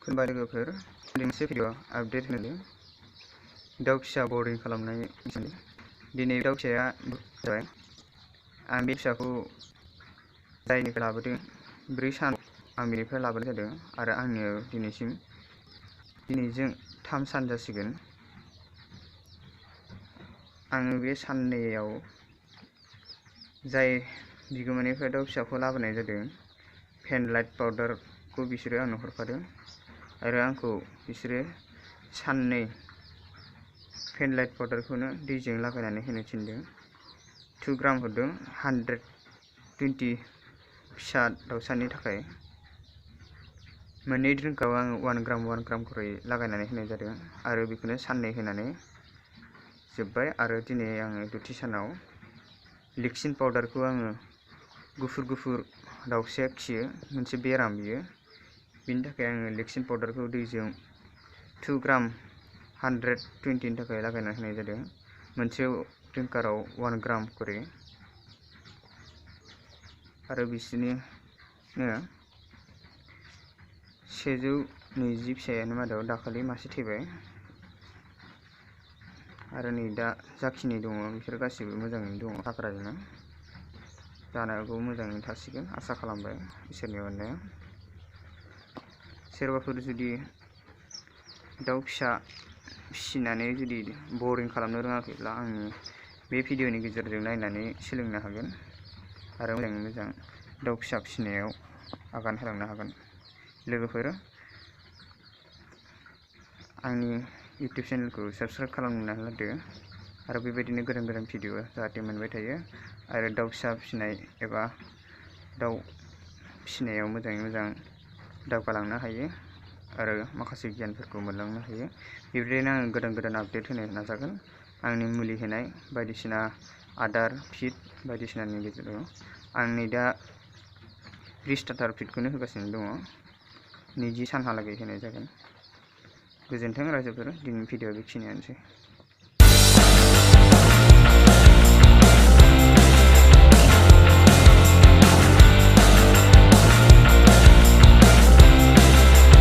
खुलुमबाय लोगोफोर, मोनसे भिडिअ आपडेट होनो दाउ फिसा बर्डिं खालामनाय सोमोन्दै। दिनै दाउ फिसाया जाबाय। आं बे फिसाखौ जायनिफ्राय लाबोदों 4 सान आं बेनिफ्राय लाबोनाय जादों आरो आंनो दिनैजों 3 सान जासिगोन। आङो बे साननैयाव जाय बिगोमानिफ्राय दाउ फिसाखौ लाबोनाय जादों फेनलाइट पाउडारखौ बिसोरो आंनो हरफादों आरो आंखौ बिसोरो साननै फेनलाइट पाउडारखौनो दैजों लागायनानै होनो थिनदों। 2 ग्राम हरदों 120 फिसा दाउसानि थाखाय। मोननै ड्रिंकाव आङो 1 ग्राम खरै लागायनानै होनाय जादों आरो बेखौनो साननै होनानै जोब्बाय। आरो दिनै आङो दुथि सानाव लिक्सिन पाउडारखौ आङो गुफुर दाउसाया खियो, मोनसे बेराम बियो, बिनि थाखाय आङो लिक्सिन पाउडारखौ दैजों 2 ग्राम 120 नि थाखाय लागायना होनाय जादों। मोनसे ड्रिंकाराव 1 ग्राम खरै। आरो बिसोरनो 120 फिसायानो मादाव दाखालि मासे थैबाय आरो नै दा जाखिनि दङ बिसोर गासिबो मोजाङैनो दङ। हाग्राजोंनो जानांगौ मोजाङै थासिगोन आसा खालामबाय इसोरनि अननायाव। सोरबाफोर जुदि दाउ फिसा फिसिनानै जुदि बरिं खालामनो रोङाखैब्ला आंनि बे भिडिअनि गेजेरजों नायनानै सोलोंनो हागोन आरो मोजां दाउ फिसा फिसिनायाव आगान होलांनो हागोन। लोगोफोर, आंनि इउटिउब चेनेलखौ साबस्क्राइब खालामना होदो आरो बेबायदिनो गोदान भिडिअ जाहाथे मोनबाय थायो आरो दाउ फिसा फिसिनाय एबा दाउ फिसिनायाव मोजाङै मोजां दावगालांनो हायो आरो माखासे गियानफोरखौ मोनलांनो हायो। बेबायदिनो आङो गोदान आपडेट होनो नाजागोन। आंनि मुलि होनाय बायदिसिना आदार फिड बायदिसिनानि गेजेराव आं नै दा रिस्टार्टार फिडखौनो होगासिनो दङ। 20 सानहालागै होनाय जागोन। गोजोन्थों रायजोफोर, दिनैनि भिडिअ बेखिनियानोसै।